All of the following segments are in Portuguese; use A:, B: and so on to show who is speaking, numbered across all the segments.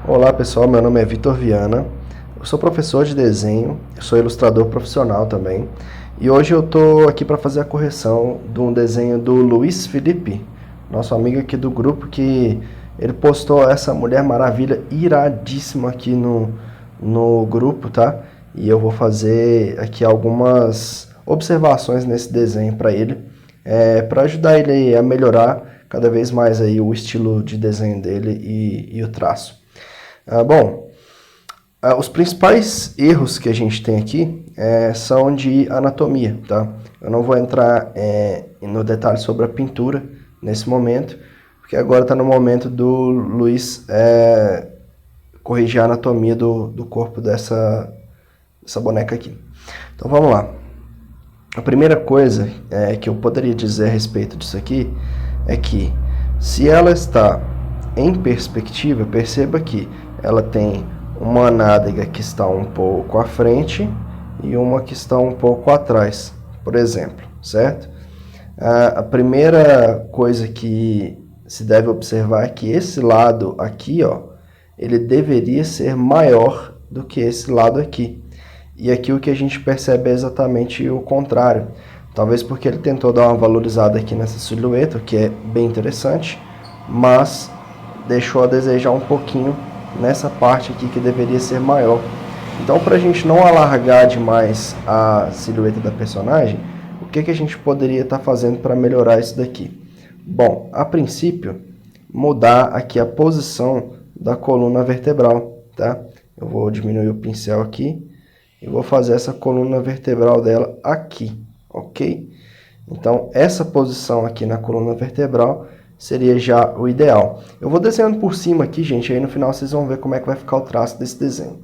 A: Olá pessoal, meu nome é Vitor Viana, eu sou professor de desenho, eu sou ilustrador profissional também e hoje eu estou aqui para fazer a correção de um desenho do Luiz Felipe, nosso amigo aqui do grupo, que ele postou essa Mulher Maravilha iradíssima aqui no grupo, tá? E eu vou fazer aqui algumas observações nesse desenho para ele, para ajudar ele a melhorar cada vez mais aí o estilo de desenho dele e o traço. Os principais erros que a gente tem aqui são de anatomia, tá? Eu não vou entrar no detalhe sobre a pintura nesse momento, porque agora está no momento do Luiz corrigir a anatomia do corpo dessa boneca aqui. Então vamos lá. A primeira coisa que eu poderia dizer a respeito disso aqui é que se ela está em perspectiva, perceba que ela tem uma nádega que está um pouco à frente e uma que está um pouco atrás, por exemplo, certo? A primeira coisa que se deve observar é que esse lado aqui, ó, ele deveria ser maior do que esse lado aqui. E aqui o que a gente percebe é exatamente o contrário. Talvez porque ele tentou dar uma valorizada aqui nessa silhueta, que é bem interessante, mas deixou a desejar um pouquinho nessa parte aqui que deveria ser maior. Então, para a gente não alargar demais a silhueta da personagem, o que a gente poderia estar fazendo para melhorar isso daqui? Bom, a princípio, mudar aqui a posição da coluna vertebral, tá? Eu vou diminuir o pincel aqui e vou fazer essa coluna vertebral dela aqui, ok? Então, essa posição aqui na coluna vertebral seria já o ideal. Eu vou desenhando por cima aqui, gente, aí no final vocês vão ver como é que vai ficar o traço desse desenho.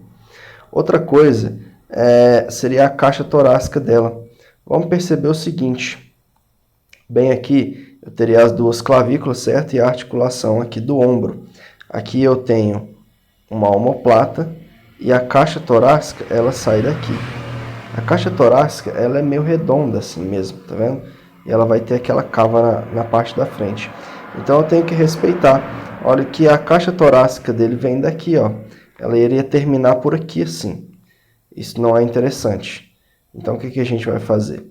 A: Outra coisa seria a caixa torácica dela. Vamos perceber o seguinte, bem aqui eu teria as duas clavículas, certo? E a articulação aqui do ombro. Aqui eu tenho uma omoplata e a caixa torácica, ela sai daqui. A caixa torácica, ela é meio redonda assim mesmo, tá vendo? E ela vai ter aquela cava na parte da frente. Então eu tenho que respeitar. Olha que a caixa torácica dele vem daqui, ó. Ela iria terminar por aqui assim. Isso não é interessante. Então o que a gente vai fazer?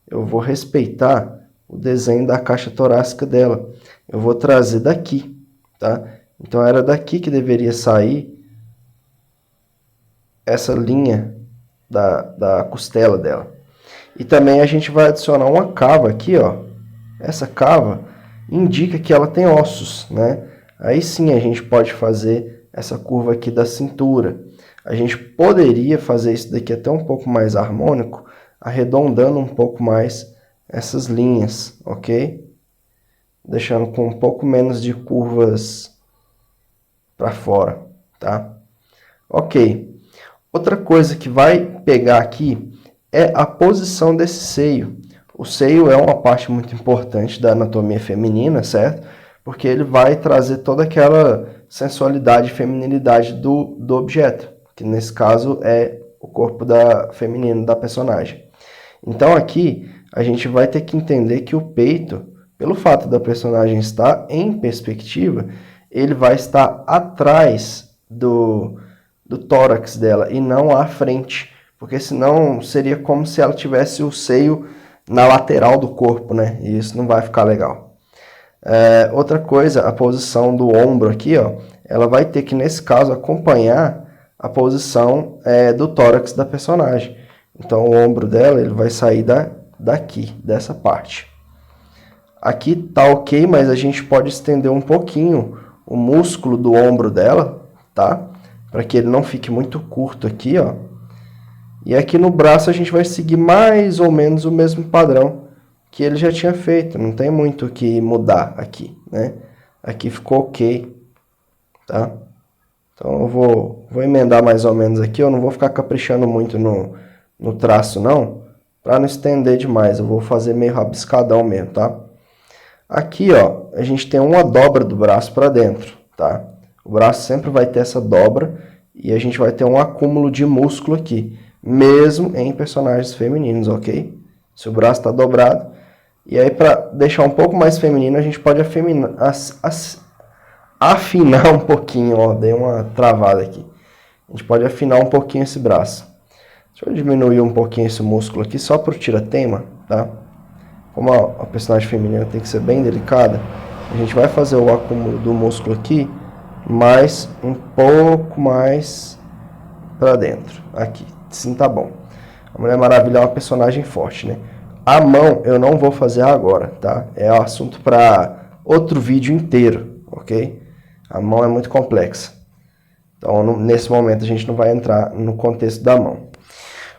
A: Eu vou respeitar o desenho da caixa torácica dela. Eu vou trazer daqui, tá? Então era daqui que deveria sair essa linha da costela dela. E também a gente vai adicionar uma cava aqui, ó. Essa cava indica que ela tem ossos, né? Aí sim a gente pode fazer essa curva aqui da cintura. A gente poderia fazer isso daqui até um pouco mais harmônico, arredondando um pouco mais essas linhas, ok? Deixando com um pouco menos de curvas para fora, tá? Ok. Outra coisa que vai pegar aqui é a posição desse seio. O seio é uma parte muito importante da anatomia feminina, certo? Porque ele vai trazer toda aquela sensualidade e feminilidade do objeto, que nesse caso é o corpo feminino da personagem. Então aqui a gente vai ter que entender que o peito, pelo fato da personagem estar em perspectiva, ele vai estar atrás do tórax dela e não à frente, porque senão seria como se ela tivesse o seio na lateral do corpo, né? E isso não vai ficar legal. Outra coisa, a posição do ombro aqui, ó, ela vai ter que, nesse caso, acompanhar a posição do tórax da personagem. Então, o ombro dela ele vai sair daqui, dessa parte. Aqui tá ok, mas a gente pode estender um pouquinho o músculo do ombro dela, tá? Para que ele não fique muito curto aqui, ó. E aqui no braço a gente vai seguir mais ou menos o mesmo padrão que ele já tinha feito. Não tem muito o que mudar aqui, né? Aqui ficou ok, tá? Então eu vou emendar mais ou menos aqui. Eu não vou ficar caprichando muito no traço, não. Para não estender demais. Eu vou fazer meio rabiscadão mesmo, tá? Aqui, ó, a gente tem uma dobra do braço para dentro, tá? O braço sempre vai ter essa dobra e a gente vai ter um acúmulo de músculo aqui, mesmo em personagens femininos, ok? Se o braço está dobrado. E aí, para deixar um pouco mais feminino, a gente pode afinar um pouquinho, ó, dei uma travada aqui. A gente pode afinar um pouquinho esse braço. Deixa eu diminuir um pouquinho esse músculo aqui, só para o tira-tema, tá? Como a personagem feminina tem que ser bem delicada, a gente vai fazer o acúmulo do músculo aqui, mas um pouco mais para dentro. Aqui, sim, tá bom. A Mulher Maravilha é uma personagem forte, né? A mão eu não vou fazer agora, tá? É um assunto para outro vídeo inteiro, ok? A mão é muito complexa. Então, nesse momento, a gente não vai entrar no contexto da mão.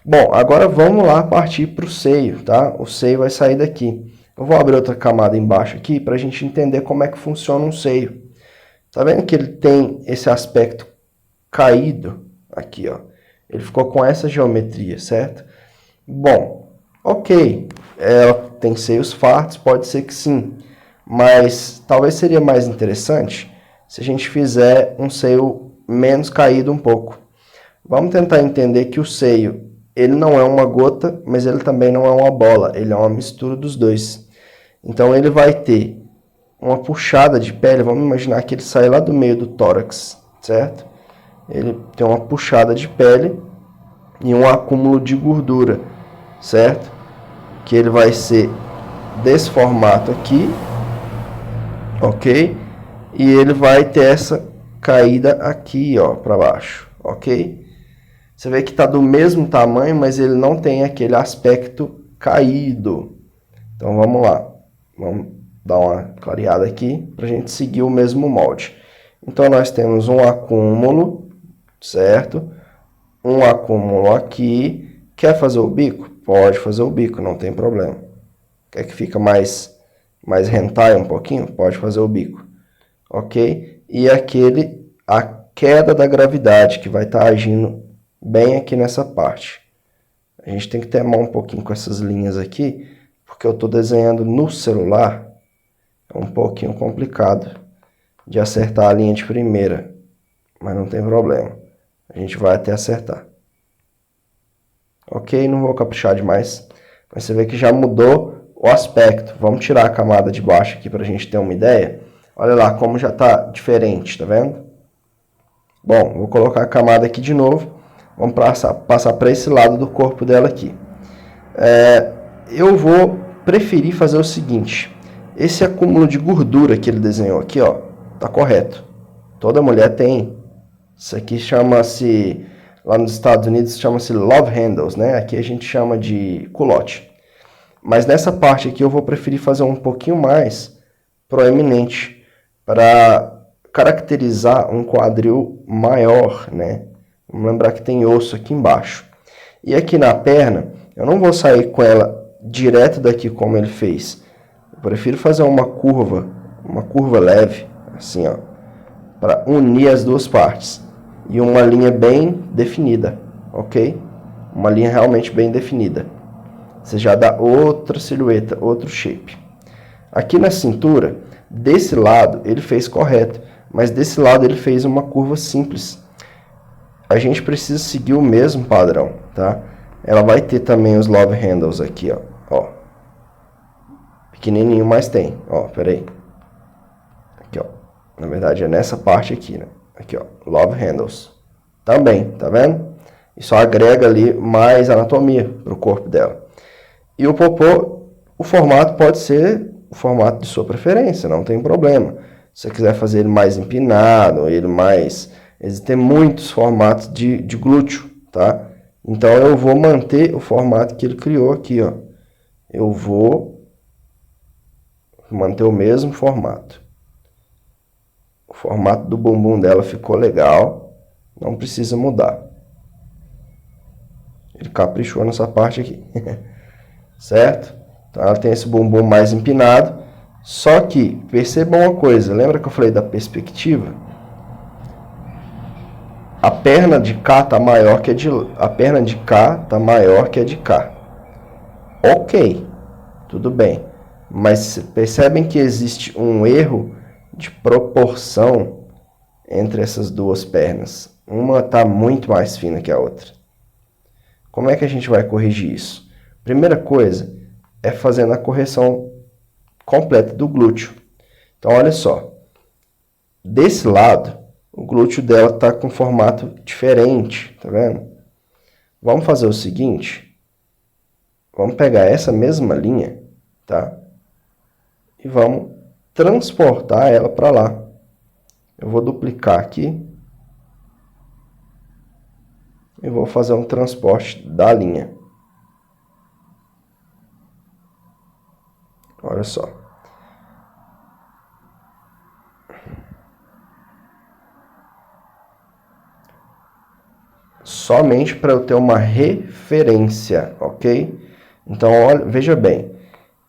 A: Bom, agora vamos lá partir para o seio, tá? O seio vai sair daqui. Eu vou abrir outra camada embaixo aqui para a gente entender como é que funciona um seio. Tá vendo que ele tem esse aspecto caído aqui, ó? Ele ficou com essa geometria, certo? Bom, ok. Ela tem seios fartos, pode ser que sim. Mas talvez seria mais interessante se a gente fizer um seio menos caído um pouco. Vamos tentar entender que o seio, ele não é uma gota, mas ele também não é uma bola. Ele é uma mistura dos dois. Então ele vai ter uma puxada de pele. Vamos imaginar que ele sai lá do meio do tórax, certo? Ele tem uma puxada de pele e um acúmulo de gordura, certo? Que ele vai ser desse formato aqui, ok? E ele vai ter essa caída aqui, ó, para baixo, ok? Você vê que está do mesmo tamanho, mas ele não tem aquele aspecto caído. Então vamos lá, vamos dar uma clareada aqui para a gente seguir o mesmo molde. Então nós temos um acúmulo, certo? Um acúmulo aqui. Quer fazer o bico? Pode fazer o bico, não tem problema. Quer que fica mais hentai um pouquinho? Pode fazer o bico. Ok? E a queda da gravidade que vai estar agindo bem aqui nessa parte. A gente tem que temar um pouquinho com essas linhas aqui, porque eu estou desenhando no celular. É um pouquinho complicado de acertar a linha de primeira, mas não tem problema. A gente vai até acertar. Ok, não vou caprichar demais, mas você vê que já mudou o aspecto. Vamos tirar a camada de baixo aqui para a gente ter uma ideia. Olha lá como já está diferente, tá vendo? Bom, vou colocar a camada aqui de novo. Vamos passar para esse lado do corpo dela aqui. Eu vou preferir fazer o seguinte. Esse acúmulo de gordura que ele desenhou aqui, ó, tá correto. Toda mulher tem. Isso aqui chama-se, lá nos Estados Unidos, chama-se love handles, né? Aqui a gente chama de culote. Mas nessa parte aqui eu vou preferir fazer um pouquinho mais proeminente para caracterizar um quadril maior, né? Vamos lembrar que tem osso aqui embaixo. E aqui na perna, eu não vou sair com ela direto daqui como ele fez. Eu prefiro fazer uma curva leve, assim, ó, para unir as duas partes. E uma linha bem definida, ok? Uma linha realmente bem definida. Você já dá outra silhueta, outro shape. Aqui na cintura, desse lado ele fez correto, mas desse lado ele fez uma curva simples. A gente precisa seguir o mesmo padrão, tá? Ela vai ter também os love handles aqui, ó. Pequenininho, mas tem. Ó, peraí. Aqui, ó. Na verdade é nessa parte aqui, né? Aqui, ó. Love handles. Também, tá vendo? Isso agrega ali mais anatomia pro corpo dela. E o popô, o formato pode ser o formato de sua preferência, não tem problema. Se você quiser fazer ele mais empinado, ele mais... Existem muitos formatos de glúteo, tá? Então eu vou manter o formato que ele criou aqui, ó. Eu vou manter o mesmo formato. O formato do bumbum dela ficou legal, não precisa mudar. Ele caprichou nessa parte aqui. Certo? Então ela tem esse bumbum mais empinado. Só que, percebam uma coisa, lembra que eu falei da perspectiva? A perna de cá está maior que a perna de cá está maior que a de cá. Ok, tudo bem. Mas percebem que existe um erro de proporção entre essas duas pernas. Uma está muito mais fina que a outra. Como é que a gente vai corrigir isso? Primeira coisa é fazendo a correção completa do glúteo. Então, olha só. desse lado, o glúteo dela está com formato diferente, tá vendo? Vamos fazer o seguinte, vamos pegar essa mesma linha, tá? E vamos transportar ela para lá. Eu vou duplicar aqui e vou fazer um transporte da linha. Olha só. Somente para eu ter uma referência, ok? Então, olha, veja bem,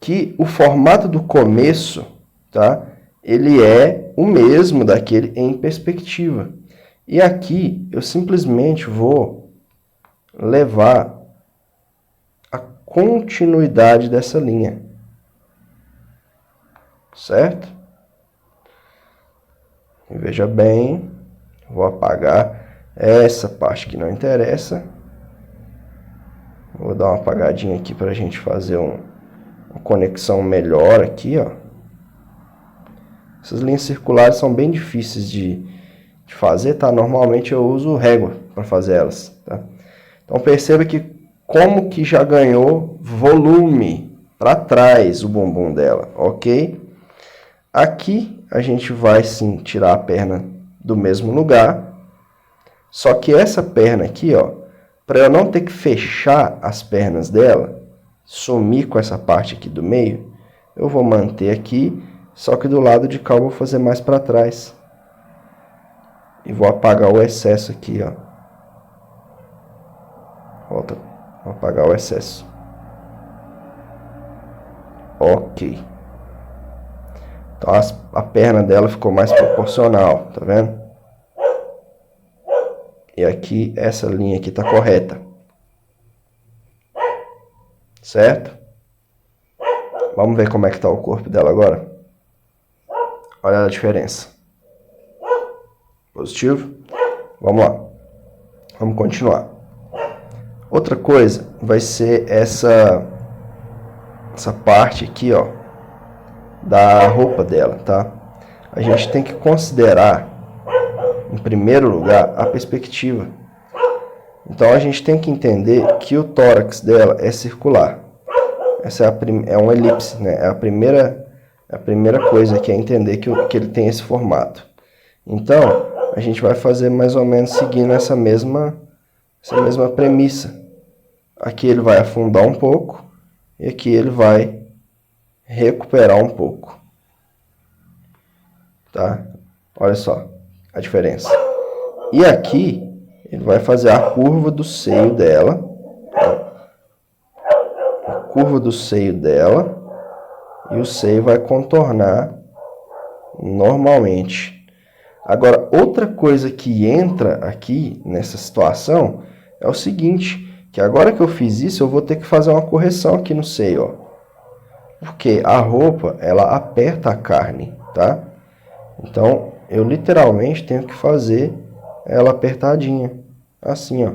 A: que o formato do começo, tá? Ele é o mesmo daquele em perspectiva. E aqui eu simplesmente vou levar a continuidade dessa linha, certo? E veja bem, vou apagar essa parte que não interessa. Vou dar uma apagadinha aqui para a gente fazer uma conexão melhor aqui, ó. Essas linhas circulares são bem difíceis de fazer, tá? Normalmente eu uso régua para fazer elas, tá? Então perceba que como que já ganhou volume para trás o bumbum dela, ok? Aqui a gente vai sim tirar a perna do mesmo lugar, só que essa perna aqui, ó, para eu não ter que fechar as pernas dela, sumir com essa parte aqui do meio, eu vou manter aqui, só que do lado de cá eu vou fazer mais para trás. E vou apagar o excesso aqui, ó. Volta, vou apagar o excesso. Ok. Então a perna dela ficou mais proporcional, tá vendo? E aqui, essa linha aqui tá correta. Certo? Vamos ver como é que tá o corpo dela agora. Olha a diferença. Positivo? Vamos lá. Vamos continuar. Outra coisa vai ser essa parte aqui, ó, da roupa dela, tá? A gente tem que considerar, em primeiro lugar, a perspectiva. Então a gente tem que entender que o tórax dela é circular. Essa é uma elipse, né? É a primeira coisa que é entender que ele tem esse formato. Então, a gente vai fazer mais ou menos seguindo essa mesma premissa. Aqui ele vai afundar um pouco e aqui ele vai recuperar um pouco. Tá? Olha só a diferença. E aqui ele vai fazer a curva do seio dela. A curva do seio dela. E o seio vai contornar normalmente. Agora, outra coisa que entra aqui nessa situação é o seguinte, que agora que eu fiz isso, eu vou ter que fazer uma correção aqui no seio, ó. Porque a roupa, ela aperta a carne, tá? Então, eu literalmente tenho que fazer ela apertadinha, assim, ó.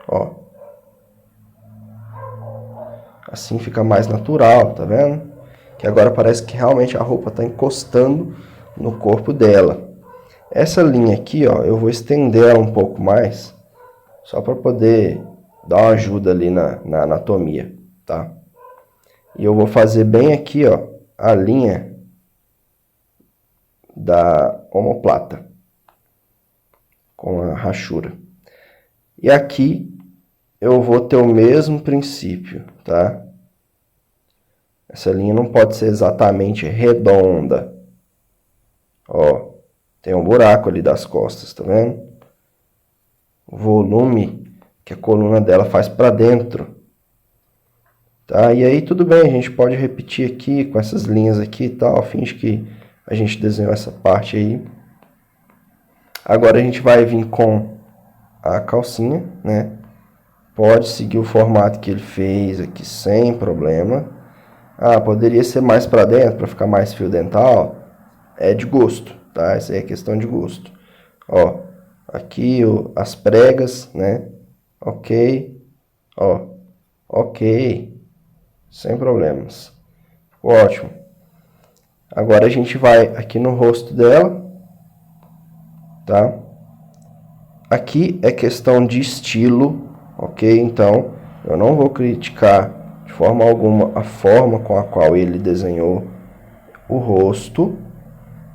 A: Ó. Assim fica mais natural, tá vendo? Que agora parece que realmente a roupa está encostando no corpo dela. Essa linha aqui, ó, eu vou estender ela um pouco mais, só para poder dar uma ajuda ali na anatomia, tá? E eu vou fazer bem aqui, ó, a linha da omoplata, com a rachura. E aqui eu vou ter o mesmo princípio, tá? Essa linha não pode ser exatamente redonda. Ó, tem um buraco ali das costas, tá vendo? O volume que a coluna dela faz para dentro. Tá? E aí tudo bem, a gente pode repetir aqui com essas linhas aqui e tal, finge que a gente desenhou essa parte aí. Agora a gente vai vir com a calcinha, né? Pode seguir o formato que ele fez aqui sem problema. Ah, poderia ser mais para dentro para ficar mais fio dental. É de gosto, tá? Essa aí é questão de gosto. Ó, aqui as pregas, né? Ok. Ó, ok. Sem problemas. Ótimo. Agora a gente vai aqui no rosto dela. tá? Aqui é questão de estilo, ok? Então, eu não vou criticar de forma alguma a forma com a qual ele desenhou o rosto,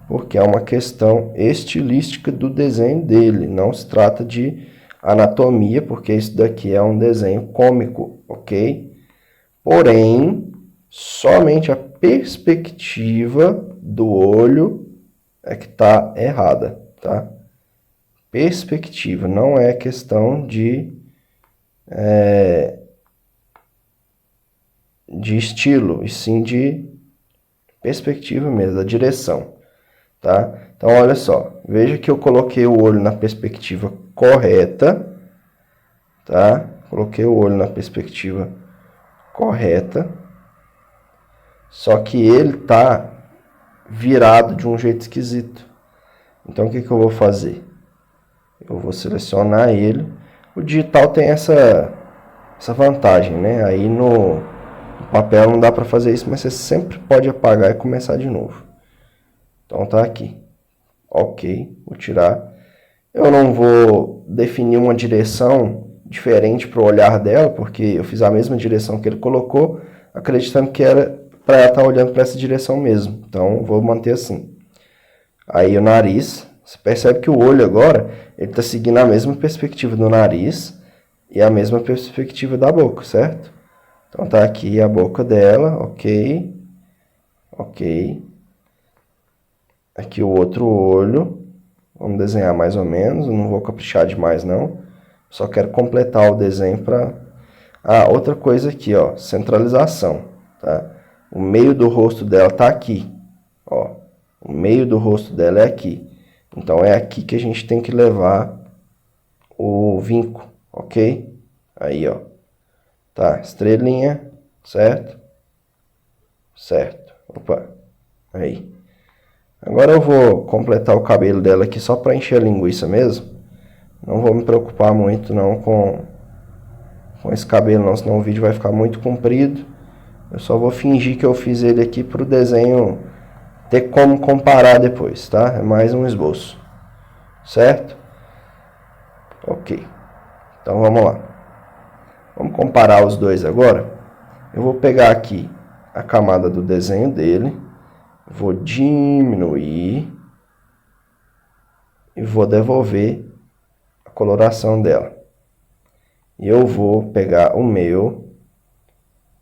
A: porque é uma questão estilística do desenho dele. Não se trata de anatomia, porque isso daqui é um desenho cômico, ok? Porém, somente a perspectiva do olho é que está errada, tá? Perspectiva, não é questão de estilo, e sim de perspectiva mesmo, da direção, tá? Então, olha só, veja que eu coloquei o olho na perspectiva correta, tá? Coloquei o olho na perspectiva correta, só que ele tá virado de um jeito esquisito. Então, o que eu vou fazer? Eu vou selecionar ele. O digital tem essa vantagem, né? Aí no papel não dá para fazer isso, mas você sempre pode apagar e começar de novo. Então tá aqui. Ok, vou tirar. Eu não vou definir uma direção diferente para o olhar dela, porque eu fiz a mesma direção que ele colocou, acreditando que era para ela estar olhando para essa direção mesmo. Então vou manter assim. Aí o nariz, você percebe que o olho agora, ele está seguindo a mesma perspectiva do nariz e a mesma perspectiva da boca, certo? Então tá aqui a boca dela, ok. Ok. Aqui o outro olho. Vamos desenhar mais ou menos, não vou caprichar demais não. Só quero completar o desenho para... Ah, outra coisa aqui, ó, centralização, tá? O meio do rosto dela tá aqui, ó. O meio do rosto dela é aqui. Então, é aqui que a gente tem que levar o vinco, ok? Aí, ó. Tá, estrelinha, certo? Certo. Opa, aí. Agora eu vou completar o cabelo dela aqui só para encher a linguiça mesmo. Não vou me preocupar muito não com esse cabelo não, senão o vídeo vai ficar muito comprido. Eu só vou fingir que eu fiz ele aqui para o desenho ter como comparar depois, tá? É mais um esboço, certo? Ok, então vamos lá. Vamos comparar os dois agora. Eu vou pegar aqui a camada do desenho dele, vou diminuir e vou devolver a coloração dela. E eu vou pegar o meu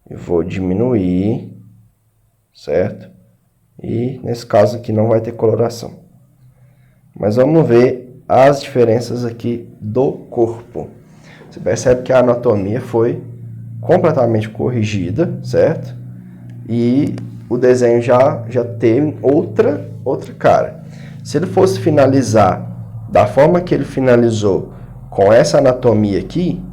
A: e vou diminuir, certo? E nesse caso aqui não vai ter coloração. Mas vamos ver as diferenças aqui do corpo. Você percebe que a anatomia foi completamente corrigida, certo? E o desenho já tem outra cara. Se ele fosse finalizar da forma que ele finalizou com essa anatomia aqui,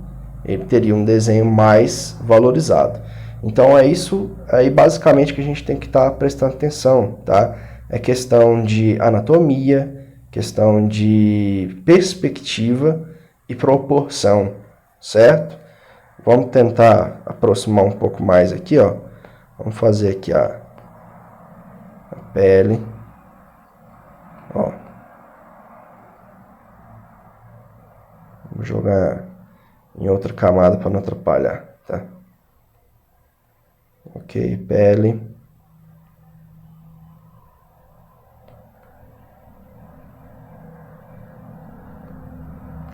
A: ele teria um desenho mais valorizado. Então é isso aí basicamente que a gente tem que estar prestando atenção, tá? É questão de anatomia, questão de perspectiva e proporção, certo? Vamos tentar aproximar um pouco mais aqui, ó. Vamos fazer aqui a pele, ó. Vou jogar em outra camada para não atrapalhar, tá? Ok, pele.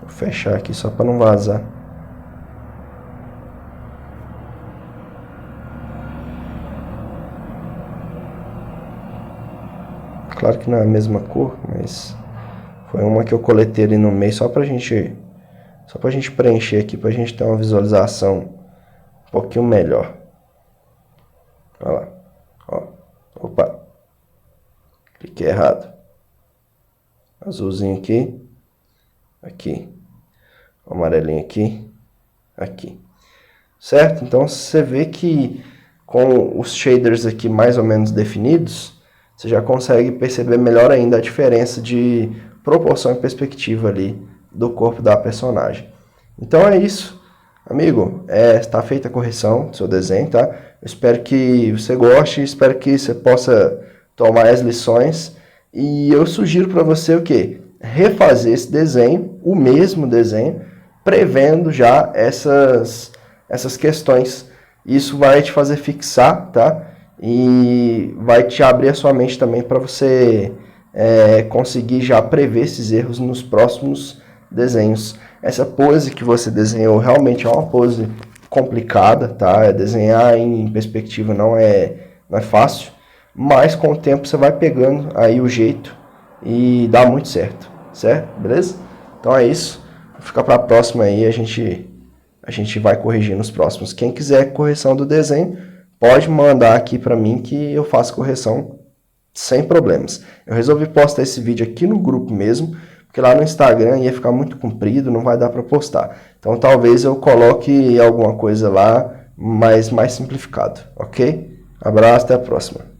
A: Vou fechar aqui só para não vazar. Claro que não é a mesma cor, mas foi uma que eu coletei ali no meio só pra gente preencher aqui, pra gente ter uma visualização um pouquinho melhor. Olha lá, ó, opa, cliquei errado. Azulzinho aqui, aqui, amarelinho aqui, aqui, certo? Então você vê que com os shaders aqui mais ou menos definidos, você já consegue perceber melhor ainda a diferença de proporção e perspectiva ali do corpo da personagem. Então é isso, amigo. Está feita a correção do seu desenho, tá? Eu espero que você goste, espero que você possa tomar as lições. E eu sugiro para você o quê? refazer esse desenho, o mesmo desenho, prevendo já essas questões. Isso vai te fazer fixar, tá? E vai te abrir a sua mente também para você conseguir já prever esses erros nos próximos desenhos. Essa pose que você desenhou realmente é uma pose complicada, tá? Desenhar em perspectiva não é fácil, mas com o tempo você vai pegando aí o jeito e dá muito certo, certo? Beleza? Então é isso. Fica para a próxima aí, a gente vai corrigir nos próximos. Quem quiser correção do desenho, pode mandar aqui para mim que eu faço correção sem problemas. Eu resolvi postar esse vídeo aqui no grupo mesmo, porque lá no Instagram ia ficar muito comprido, não vai dar para postar. Então talvez eu coloque alguma coisa lá mais simplificado, ok? Abraço, até a próxima.